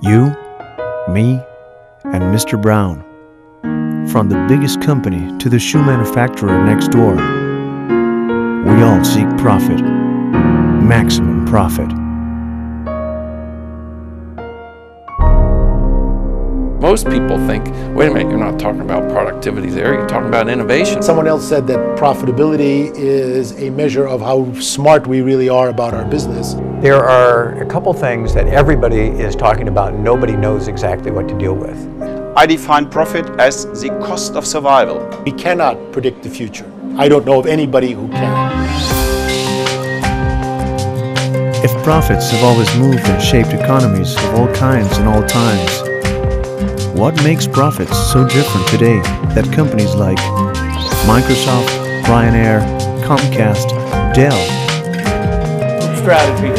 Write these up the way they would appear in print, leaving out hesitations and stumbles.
You, me, and Mr. Brown. From the biggest company to the shoe manufacturer next door, we all seek profit, maximum profit. Most people think, wait a minute, you're not talking about productivity there, you're talking about innovation. Someone else said that profitability is a measure of how smart we really are about our business. There are a couple things that everybody is talking about and nobody knows exactly what to deal with. I define profit as the cost of survival. We cannot predict the future. I don't know of anybody who can. If profits have always moved and shaped economies of all kinds and all times, what makes profits so different today that companies like Microsoft, Ryanair, Comcast, Dell strategy.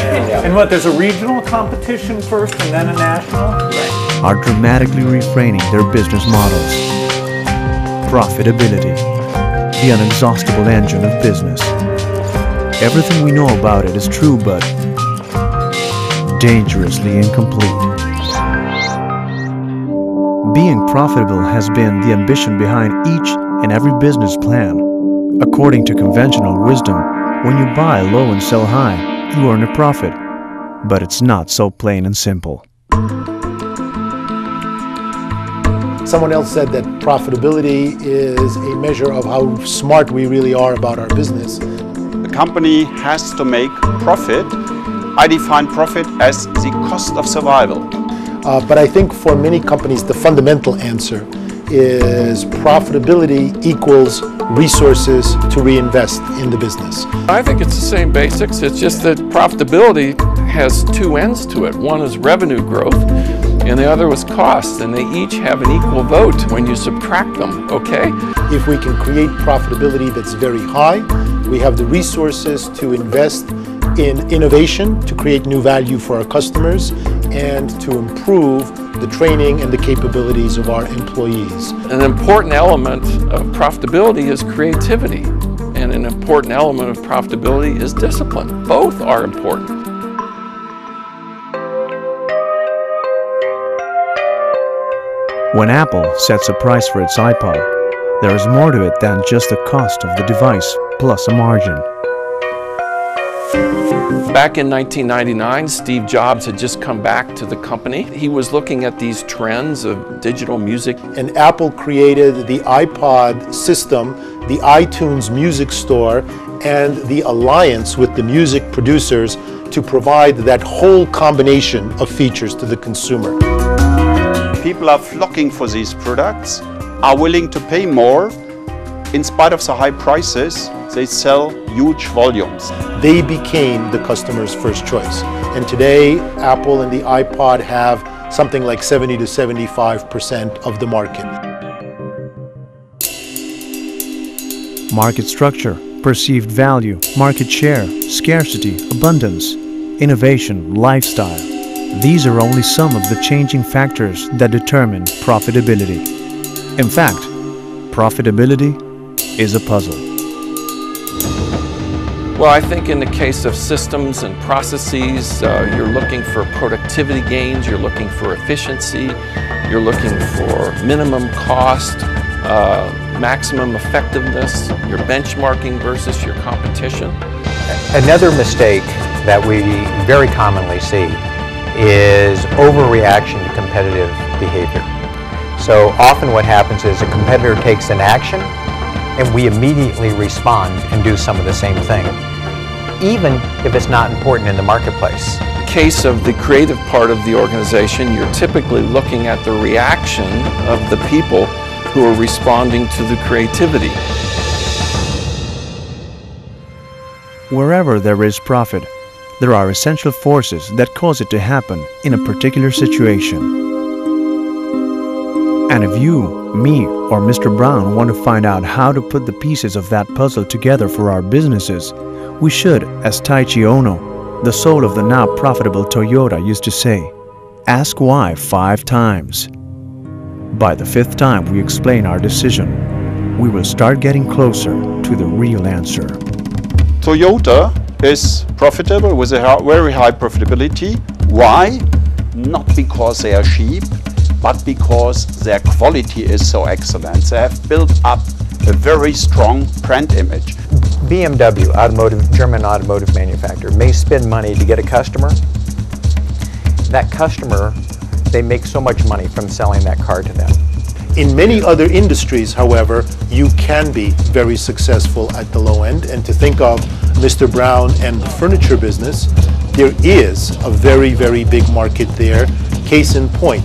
And what, there's a regional competition first and then a national? Right. are dramatically reframing their business models? Profitability, the inexhaustible engine of business. Everything we know about it is true, but dangerously incomplete. Being profitable has been the ambition behind each and every business plan. According to conventional wisdom, when you buy low and sell high, you earn a profit. But it's not so plain and simple. Someone else said that profitability is a measure of how smart we really are about our business. The company has to make profit. I define profit as the cost of survival. But I think for many companies, the fundamental answer is profitability equals resources to reinvest in the business. I think it's the same basics, it's just that profitability has two ends to it. One is revenue growth and the other was cost, and they each have an equal vote when you subtract them, okay? If we can create profitability that's very high, we have the resources to invest in innovation, to create new value for our customers, and to improve the training and the capabilities of our employees. An important element of profitability is creativity, and an important element of profitability is discipline. Both are important. When Apple sets a price for its iPod, there is more to it than just the cost of the device plus a margin. Back in 1999, Steve Jobs had just come back to the company. He was looking at these trends of digital music. And Apple created the iPod system, the iTunes music store, and the alliance with the music producers to provide that whole combination of features to the consumer. People are flocking for these products, are willing to pay more. In spite of the high prices, they sell huge volumes. They became the customer's first choice. And today, Apple and the iPod have something like 70 to 75% of the market. Market structure, perceived value, market share, scarcity, abundance, innovation, lifestyle. These are only some of the changing factors that determine profitability. In fact, profitability is a puzzle. Well, I think in the case of systems and processes, you're looking for productivity gains, you're looking for efficiency, you're looking for minimum cost, maximum effectiveness, you're benchmarking versus your competition. Another mistake that we very commonly see is overreaction to competitive behavior. So often what happens is a competitor takes an action and we immediately respond and do some of the same thing, even if it's not important in the marketplace. In the case of the creative part of the organization, you're typically looking at the reaction of the people who are responding to the creativity. Wherever there is profit, there are essential forces that cause it to happen in a particular situation. And if you, me, or Mr. Brown want to find out how to put the pieces of that puzzle together for our businesses, we should, as Taichi Ono, the soul of the now profitable Toyota, used to say, ask why 5 times. By the 5th time we explain our decision, we will start getting closer to the real answer. Toyota is profitable with a very high profitability. Why? not because they are cheap, but because their quality is so excellent. They have built up a very strong brand image. BMW, German automotive manufacturer, may spend money to get a customer. That customer, they make so much money from selling that car to them. In many other industries, however, you can be very successful at the low end. And to think of Mr. Brown and the furniture business, there is a very, very big market there. Case in point,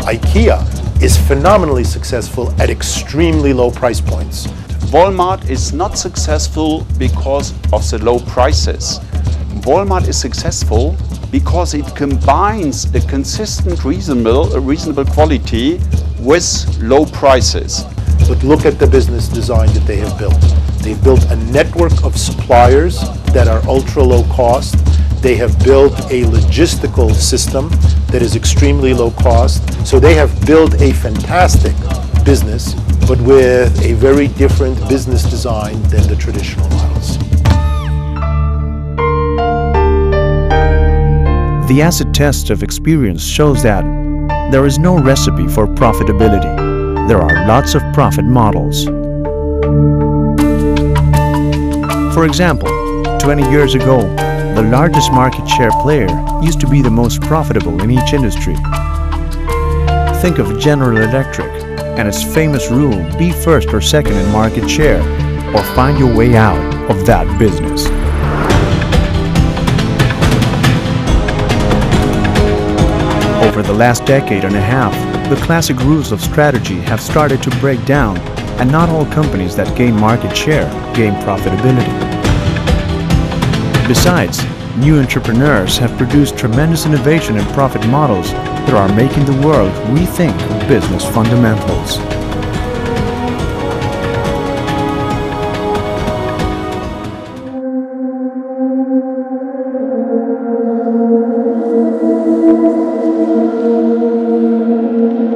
IKEA is phenomenally successful at extremely low price points. Walmart is not successful because of the low prices. Walmart is successful because it combines a consistent, reasonable quality with low prices. But look at the business design that they have built. They've built a network of suppliers that are ultra low cost. They have built a logistical system that is extremely low cost. So they have built a fantastic business, but with a very different business design than the traditional models. The acid test of experience shows that there is no recipe for profitability. There are lots of profit models. For example, 20 years ago, the largest market share player used to be the most profitable in each industry. Think of General Electric and its famous rule, be first or second in market share, or find your way out of that business. Over the last decade and a half, the classic rules of strategy have started to break down, and not all companies that gain market share gain profitability. Besides, new entrepreneurs have produced tremendous innovation and profit models that are making the world rethink business fundamentals.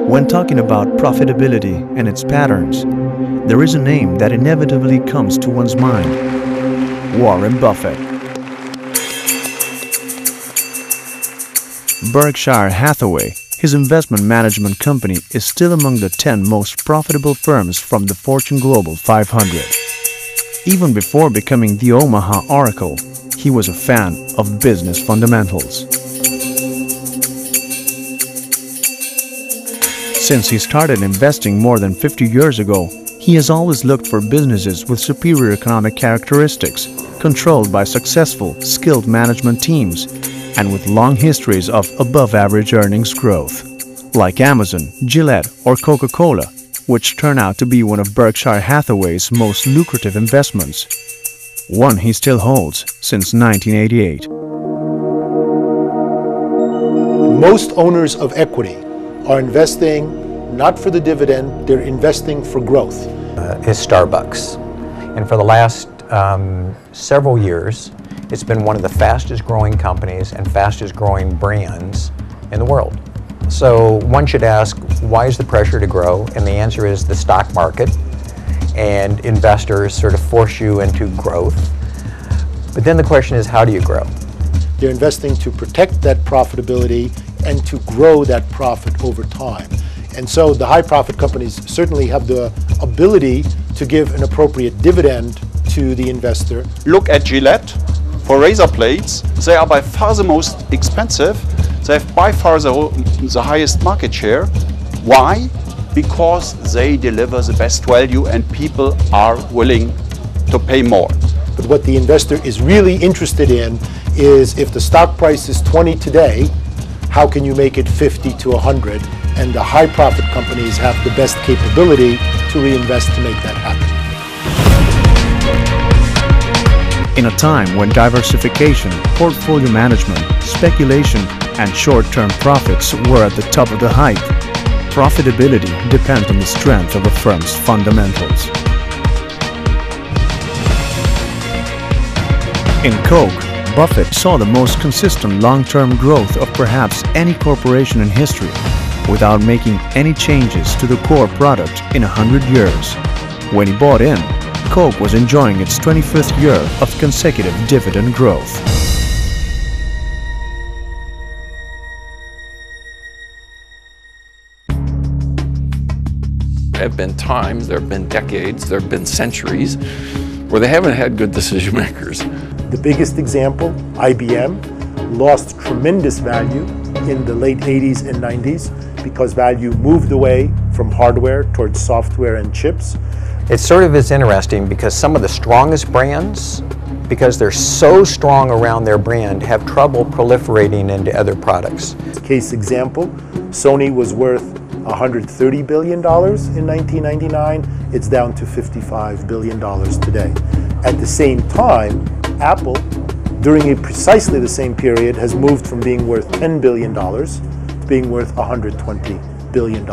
When talking about profitability and its patterns, there is a name that inevitably comes to one's mind: Warren Buffett. Berkshire Hathaway, his investment management company, is still among the 10 most profitable firms from the Fortune Global 500. Even before becoming the Omaha Oracle, he was a fan of business fundamentals. Since he started investing more than 50 years ago, he has always looked for businesses with superior economic characteristics, controlled by successful, skilled management teams, and with long histories of above-average earnings growth, like Amazon, Gillette, or Coca-Cola, which turn out to be one of Berkshire Hathaway's most lucrative investments, one he still holds since 1988. Most owners of equity are investing not for the dividend, they're investing for growth. Is Starbucks. And for the last several years, it's been one of the fastest growing companies and fastest growing brands in the world. So one should ask, why is the pressure to grow? And the answer is the stock market and investors sort of force you into growth. But then the question is, how do you grow? They're investing to protect that profitability and to grow that profit over time. And so the high profit companies certainly have the ability to give an appropriate dividend to the investor. Look at Gillette. For razor blades, they are by far the most expensive. They have by far the highest market share. Why? Because they deliver the best value and people are willing to pay more. But what the investor is really interested in is, if the stock price is 20 today, how can you make it 50 to 100? And the high profit companies have the best capability to reinvest to make that happen. In a time when diversification, portfolio management, speculation, and short-term profits were at the top of the hype, profitability depends on the strength of a firm's fundamentals. In Coke, Buffett saw the most consistent long-term growth of perhaps any corporation in history, without making any changes to the core product in 100 years. When he bought in, Coke was enjoying its 25th year of consecutive dividend growth. have been times, there have been decades, there have been centuries where they haven't had good decision makers. The biggest example, IBM, lost tremendous value in the late 80s and 90s because value moved away from hardware towards software and chips. It sort of is interesting because some of the strongest brands, because they're so strong around their brand, have trouble proliferating into other products. Case example, Sony was worth $130 billion in 1999. It's down to $55 billion today. At the same time, Apple, during precisely the same period, has moved from being worth $10 billion to being worth $120 billion.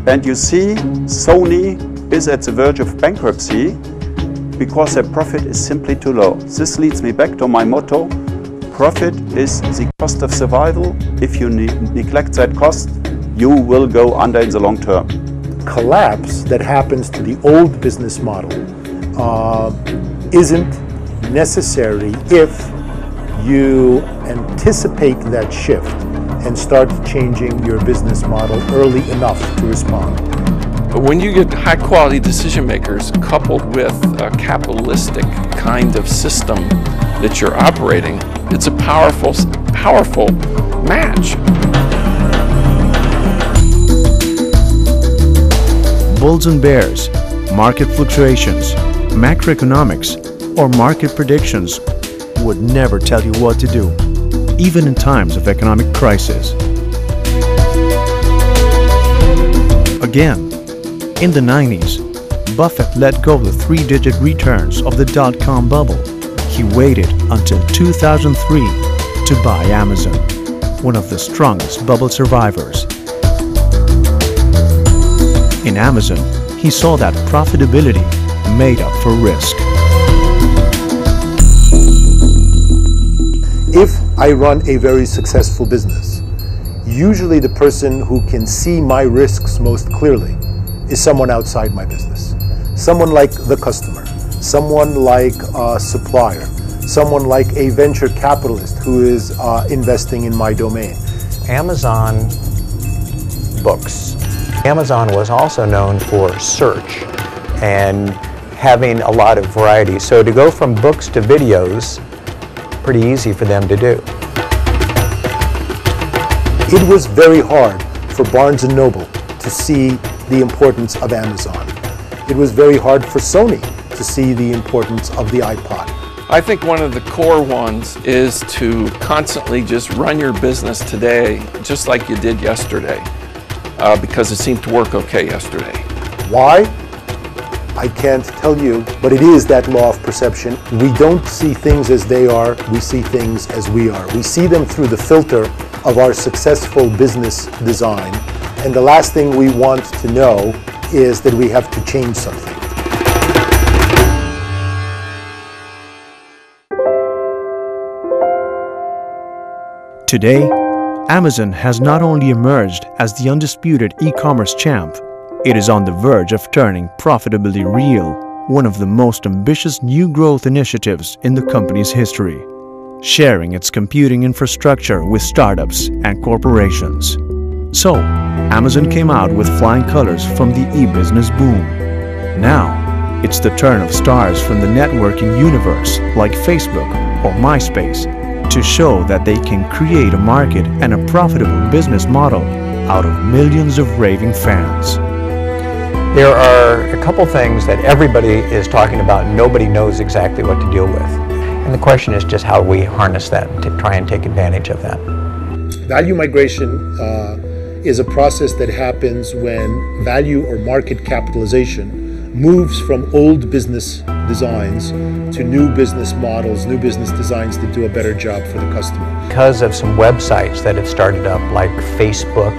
And you see, Sony is at the verge of bankruptcy because their profit is simply too low. This leads me back to my motto: profit is the cost of survival. If you neglect that cost, you will go under in the long term. Collapse that happens to the old business model isn't necessary if you anticipate that shift and start changing your business model early enough to respond. But when you get high quality decision makers coupled with a capitalistic kind of system that you're operating, it's a powerful match. Bulls and bears, market fluctuations, macroeconomics, or market predictions would never tell you what to do, even in times of economic crisis. Again, in the 90s, Buffett let go of the three-digit returns of the dot-com bubble. He waited until 2003 to buy Amazon, one of the strongest bubble survivors. In Amazon, he saw that profitability made up for risk. If I run a very successful business, usually the person who can see my risks most clearly is someone outside my business. Someone like the customer, someone like a supplier, someone like a venture capitalist who is investing in my domain. Amazon books. Amazon was also known for search and having a lot of variety. So to go from books to videos, pretty easy for them to do. It was very hard for Barnes & Noble to see the importance of Amazon. It was very hard for Sony to see the importance of the iPod. I think one of the core ones is to constantly just run your business today just like you did yesterday, because it seemed to work okay yesterday. Why? I can't tell you, but it is that law of perception. We don't see things as they are, we see things as we are. We see them through the filter of our successful business design, and the last thing we want to know is that we have to change something. Today, Amazon has not only emerged as the undisputed e-commerce champ, it is on the verge of turning Profitably Real, one of the most ambitious new growth initiatives in the company's history, sharing its computing infrastructure with startups and corporations. So, Amazon came out with flying colors from the e-business boom. Now, it's the turn of stars from the networking universe like Facebook or MySpace to show that they can create a market and a profitable business model out of millions of raving fans. There are a couple things that everybody is talking about and nobody knows exactly what to deal with. And the question is just how we harness that to try and take advantage of that. Value migration is a process that happens when value or market capitalization moves from old business designs to new business models, new business designs that do a better job for the customer. Because of some websites that have started up like Facebook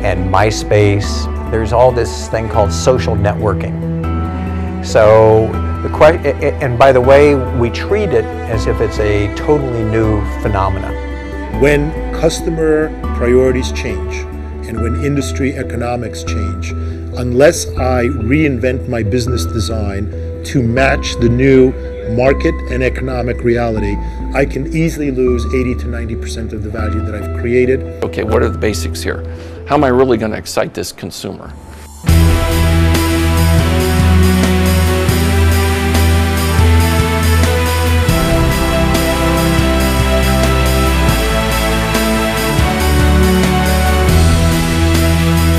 and MySpace, there's all this thing called social networking. So, and by the way, we treat it as if it's a totally new phenomenon. When customer priorities change and when industry economics change, unless I reinvent my business design to match the new market and economic reality, I can easily lose 80 to 90% of the value that I've created. Okay, what are the basics here? How am I really going to excite this consumer?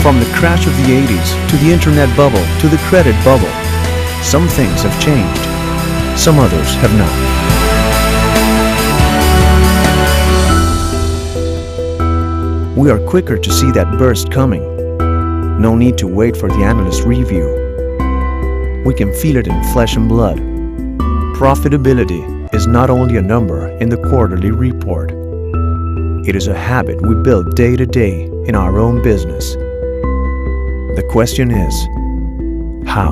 From the crash of the 80s to the internet bubble to the credit bubble, some things have changed, some others have not. We are quicker to see that burst coming. No need to wait for the analyst review. We can feel it in flesh and blood. Profitability is not only a number in the quarterly report. It is a habit we build day to day in our own business. The question is, how?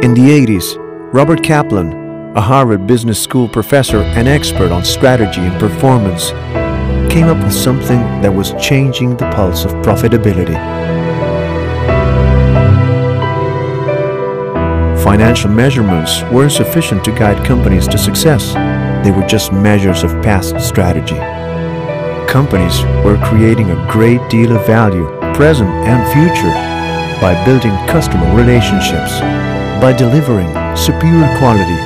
In the 80s, Robert Kaplan, a Harvard Business School professor and expert on strategy and performance, came up with something that was changing the pulse of profitability. Financial measurements weren't sufficient to guide companies to success. They were just measures of past strategy. Companies were creating a great deal of value, present and future, by building customer relationships, by delivering superior quality,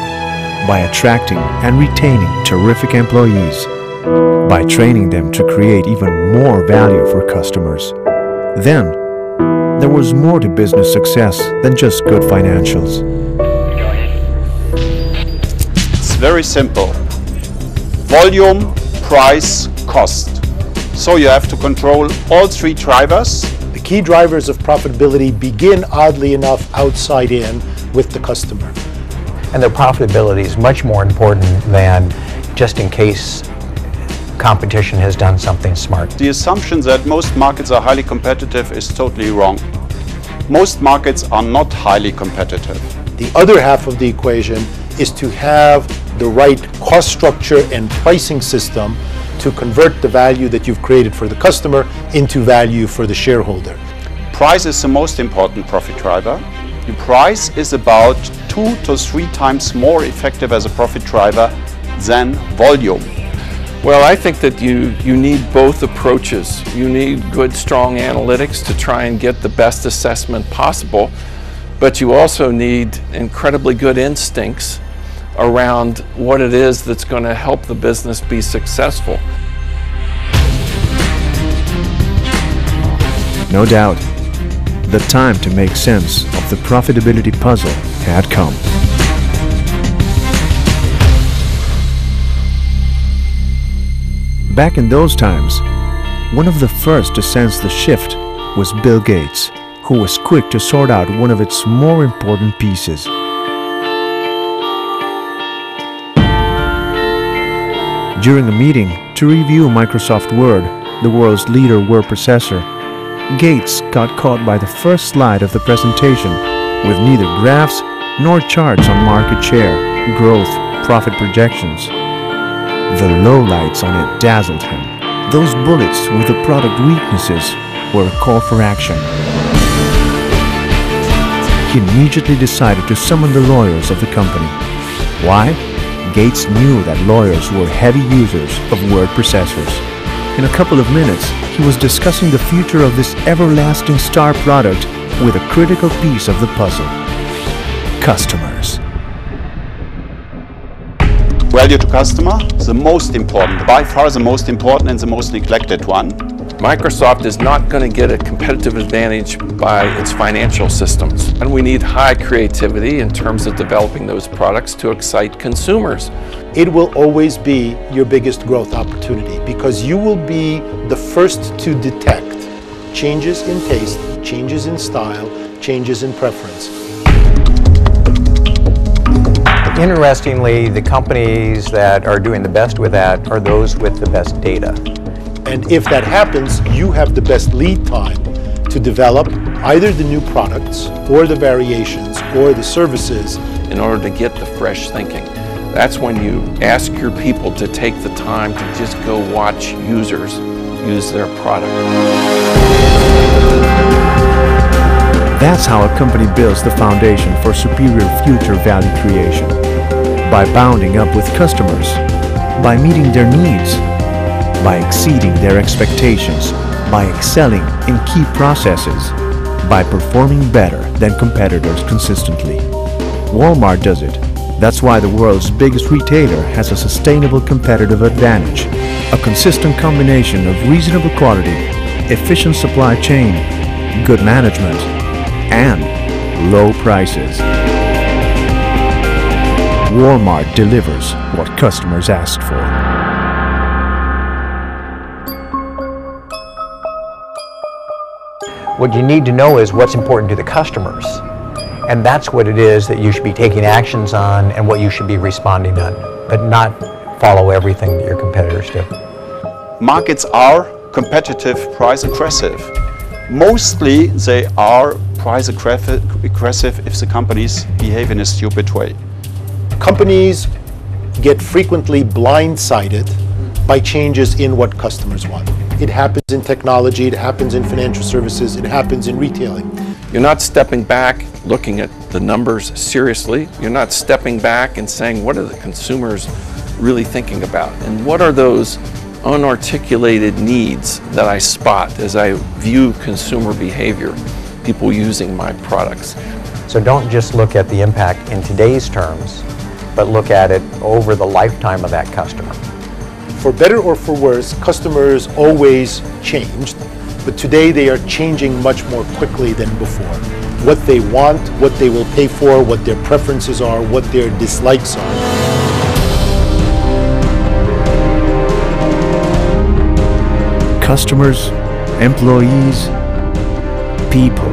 by attracting and retaining terrific employees, by training them to create even more value for customers. Then, there was more to business success than just good financials. It's very simple. Volume, price, cost. So you have to control all three drivers. The key drivers of profitability begin, oddly enough, outside in with the customer. And their profitability is much more important than just in case competition has done something smart. The assumption that most markets are highly competitive is totally wrong. Most markets are not highly competitive. The other half of the equation is to have the right cost structure and pricing system to convert the value that you've created for the customer into value for the shareholder. Price is the most important profit driver. The price is about 2 to 3 times more effective as a profit driver than volume. Well, I think that you need both approaches. You need good, strong analytics to try and get the best assessment possible, but you also need incredibly good instincts around what it is that's going to help the business be successful. No doubt, the time to make sense of the profitability puzzle had come. Back in those times, one of the first to sense the shift was Bill Gates, who was quick to sort out one of its more important pieces. During a meeting to review Microsoft Word, the world's leader word processor, Gates got caught by the first slide of the presentation with neither graphs nor charts on market share, growth, profit projections. The lowlights on it dazzled him. Those bullets with the product weaknesses were a call for action. He immediately decided to summon the lawyers of the company. Why? Gates knew that lawyers were heavy users of word processors. In a couple of minutes, he was discussing the future of this everlasting star product with a critical piece of the puzzle: customers. Value to customer, the most important, by far the most important and the most neglected one. Microsoft is not going to get a competitive advantage by its financial systems, and we need high creativity in terms of developing those products to excite consumers. It will always be your biggest growth opportunity because you will be the first to detect changes in taste, changes in style, changes in preference. Interestingly, the companies that are doing the best with that are those with the best data. And if that happens, you have the best lead time to develop either the new products or the variations or the services. In order to get the fresh thinking, that's when you ask your people to take the time to just go watch users use their product. That's how a company builds the foundation for superior future value creation. By bounding up with customers, by meeting their needs, by exceeding their expectations, by excelling in key processes, by performing better than competitors consistently. Walmart does it, That's why the world's biggest retailer has a sustainable competitive advantage, a consistent combination of reasonable quality, efficient supply chain, good management, and low prices. Walmart delivers what customers asked for. What you need to know is what's important to the customers. And that's what it is that you should be taking actions on and what you should be responding on, but not follow everything that your competitors do. Markets are competitive, price aggressive. Mostly they are price aggressive if the companies behave in a stupid way. Companies get frequently blindsided by changes in what customers want. It happens in technology, it happens in financial services, it happens in retailing. You're not stepping back, looking at the numbers seriously. You're not stepping back and saying, what are the consumers really thinking about? And what are those unarticulated needs that I spot as I view consumer behavior, people using my products? So don't just look at the impact in today's terms, but look at it over the lifetime of that customer. For better or for worse, customers always changed, but today they are changing much more quickly than before. What they want, what they will pay for, what their preferences are, what their dislikes are. Customers, employees, people.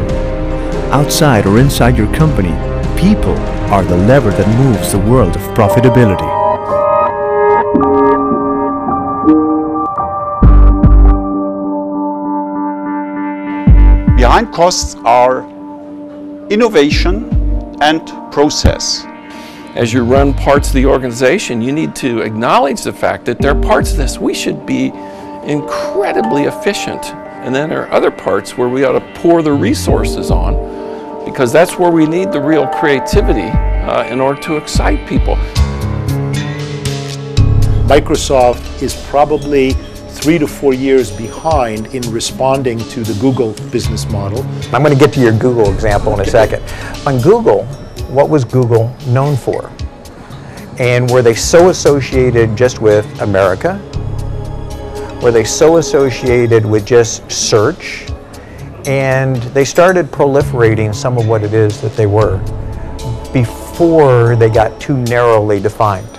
Outside or inside your company, people are the lever that moves the world of profitability. Behind costs are innovation and process. As you run parts of the organization, you need to acknowledge the fact that there are parts of this we should be incredibly efficient. And then there are other parts where we ought to pour the resources on, because that's where we need the real creativity in order to excite people. Microsoft is probably 3 to 4 years behind in responding to the Google business model. I'm going to get to your Google example in a second. On Google, what was Google known for? And were they so associated just with America? Were they so associated with just search? And they started proliferating some of what it is that they were before they got too narrowly defined.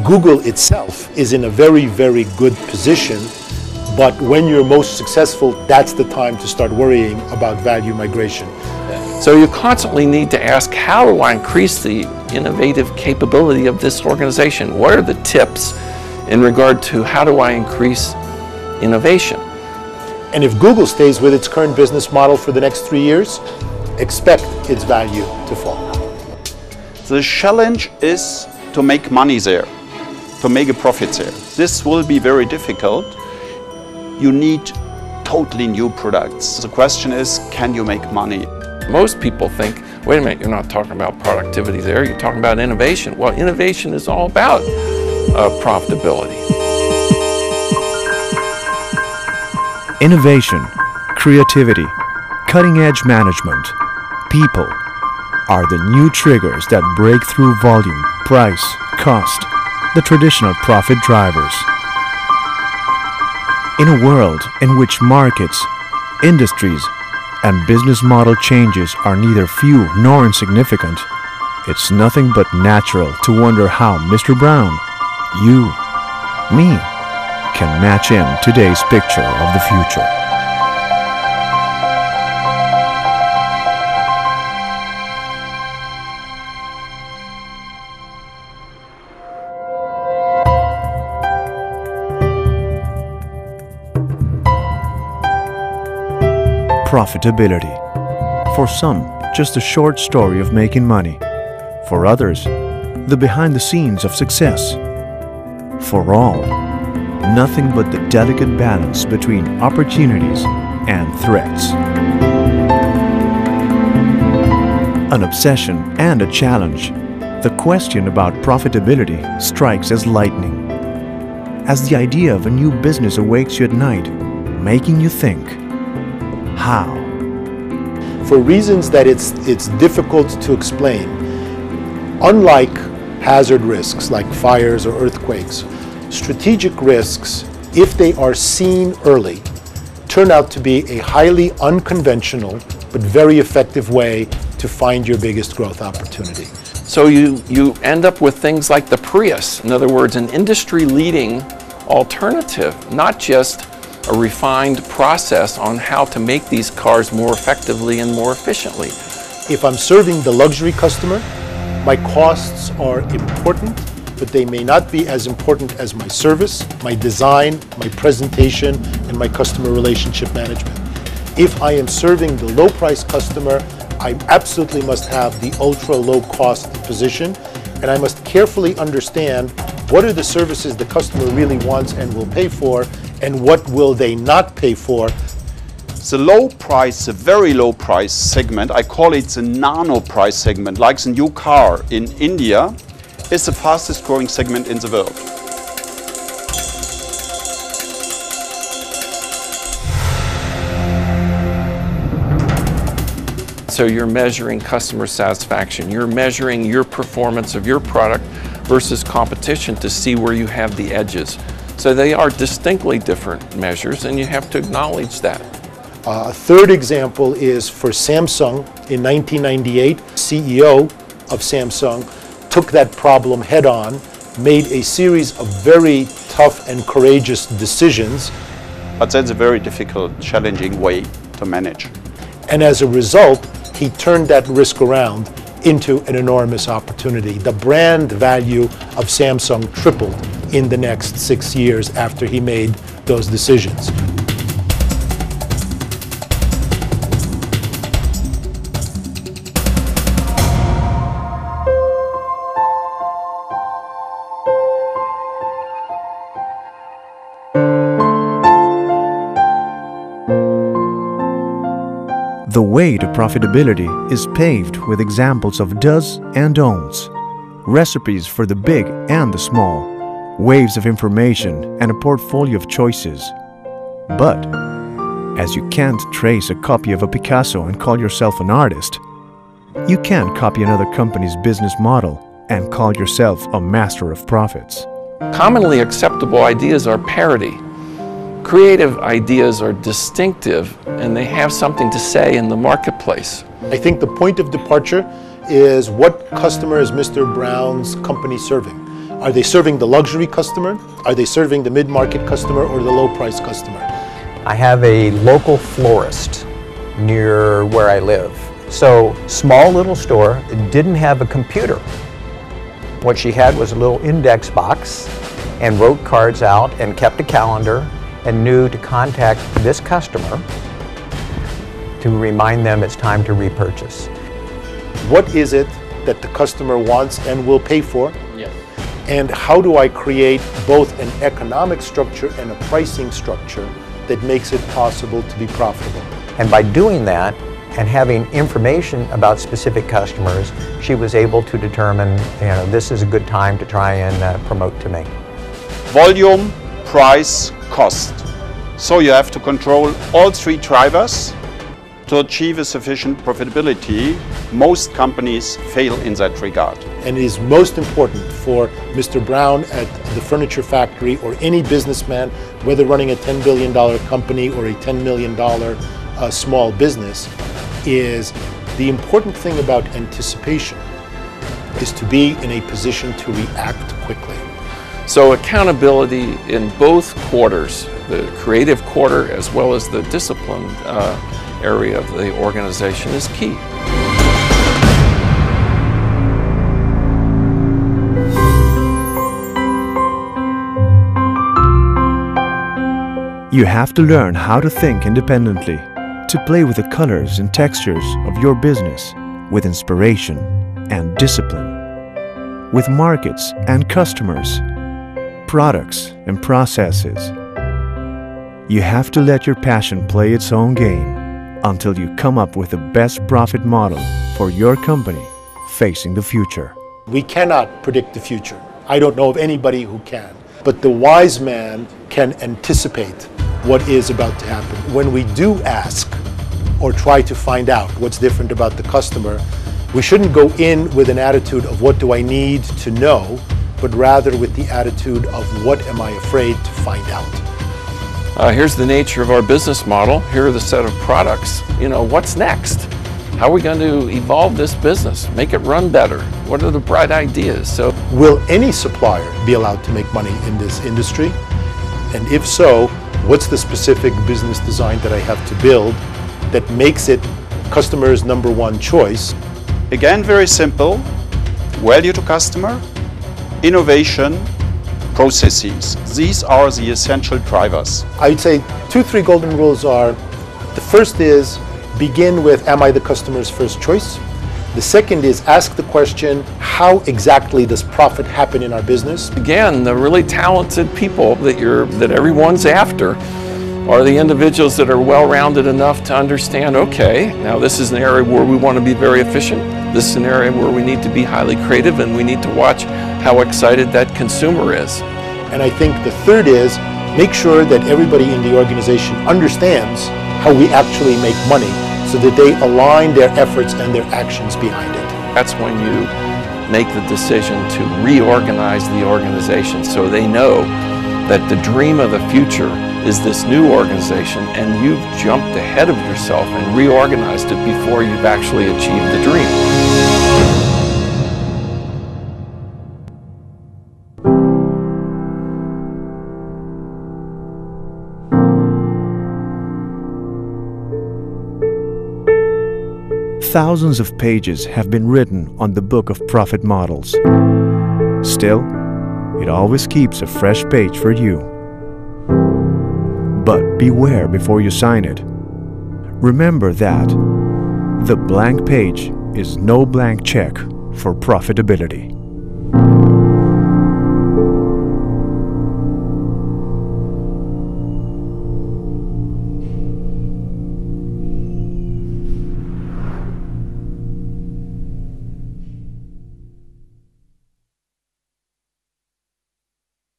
Google itself is in a very, very good position, but when you're most successful, that's the time to start worrying about value migration. So you constantly need to ask, how do I increase the innovative capability of this organization? What are the tips in regard to how do I increase innovation? And if Google stays with its current business model for the next 3 years, expect its value to fall. The challenge is to make money there, to make a profit there. This will be very difficult. You need totally new products. The question is, can you make money? Most people think, wait a minute, you're not talking about productivity there, you're talking about innovation. Well, innovation is all about profitability. Innovation, creativity, cutting-edge management, people are the new triggers that break through volume, price, cost, the traditional profit drivers. In a world in which markets, industries, and business model changes are neither few nor insignificant, it's nothing but natural to wonder how Mr. Brown, you, me, can match in today's picture of the future. Profitability. For some, just a short story of making money. For others, the behind the scenes of success. For all, nothing but the delicate balance between opportunities and threats. An obsession and a challenge, the question about profitability strikes as lightning. As the idea of a new business awakes you at night, making you think, how? For reasons that it's difficult to explain, unlike hazard risks like fires or earthquakes. Strategic risks, if they are seen early, turn out to be a highly unconventional but very effective way to find your biggest growth opportunity. So you end up with things like the Prius. In other words, an industry-leading alternative, not just a refined process on how to make these cars more effectively and more efficiently. If I'm serving the luxury customer, my costs are important, but they may not be as important as my service, my design, my presentation, and my customer relationship management. If I am serving the low-price customer, I absolutely must have the ultra-low cost position, and I must carefully understand what are the services the customer really wants and will pay for, and what will they not pay for. The low price, the very low price segment, I call it the nano price segment, like the new car in India, is the fastest growing segment in the world. So you're measuring customer satisfaction, you're measuring your performance of your product versus competition to see where you have the edges. So they are distinctly different measures, and you have to acknowledge that. A third example is for Samsung. In 1998, CEO of Samsung took that problem head on, made a series of very tough and courageous decisions. But that's a very difficult, challenging way to manage. And as a result, he turned that risk around into an enormous opportunity. The brand value of Samsung tripled in the next 6 years after he made those decisions. The way to profitability is paved with examples of does and don'ts, recipes for the big and the small, waves of information and a portfolio of choices. But, as you can't trace a copy of a Picasso and call yourself an artist, you can't copy another company's business model and call yourself a master of profits. Commonly acceptable ideas are parity. Creative ideas are distinctive, and they have something to say in the marketplace. I think the point of departure is what customer is Mr. Brown's company serving? Are they serving the luxury customer? Are they serving the mid-market customer or the low-price customer? I have a local florist near where I live. So, small little store, didn't have a computer. What she had was a little index box and wrote cards out and kept a calendar and knew to contact this customer to remind them it's time to repurchase. What is it that the customer wants and will pay for? Yes. And how do I create both an economic structure and a pricing structure that makes it possible to be profitable? And by doing that and having information about specific customers, she was able to determine, this is a good time to try and promote to me. Volume, price, cost. So you have to control all three drivers to achieve a sufficient profitability. Most companies fail in that regard. And it is most important for Mr. Brown at the furniture factory or any businessman, whether running a $10 billion company or a $10 million small business, is the important thing about anticipation is to be in a position to react quickly. So accountability in both quarters, the creative quarter as well as the discipline area of the organization, is key. You have to learn how to think independently, to play with the colors and textures of your business with inspiration and discipline, with markets and customers, products and processes. You have to let your passion play its own game until you come up with the best profit model for your company facing the future. We cannot predict the future. I don't know of anybody who can. But the wise man can anticipate what is about to happen. When we do ask or try to find out what's different about the customer, We shouldn't go in with an attitude of what do I need to know, but rather with the attitude of what am I afraid to find out. Here's the nature of our business model. Here are the set of products. What's next? How are we going to evolve this business? Make it run better? What are the bright ideas? So, will any supplier be allowed to make money in this industry? And if so, what's the specific business design that I have to build that makes it customers' number one choice? Again, very simple. Value to customer, innovation, processes. These are the essential drivers. I'd say 2-3 golden rules are, the first is begin with, am I the customer's first choice? The second is ask the question, how exactly does profit happen in our business? Again, the really talented people that everyone's after are the individuals that are well-rounded enough to understand, okay, now this is an area where we want to be very efficient. This is an area where we need to be highly creative, and we need to watch how excited that consumer is. And I think the third is make sure that everybody in the organization understands how we actually make money so that they align their efforts and their actions behind it. That's when you make the decision to reorganize the organization so they know that the dream of the future is this new organization, and you've jumped ahead of yourself and reorganized it before you've actually achieved the dream. Thousands of pages have been written on the book of profit models. Still, it always keeps a fresh page for you. But beware before you sign it. Remember that the blank page is no blank check for profitability.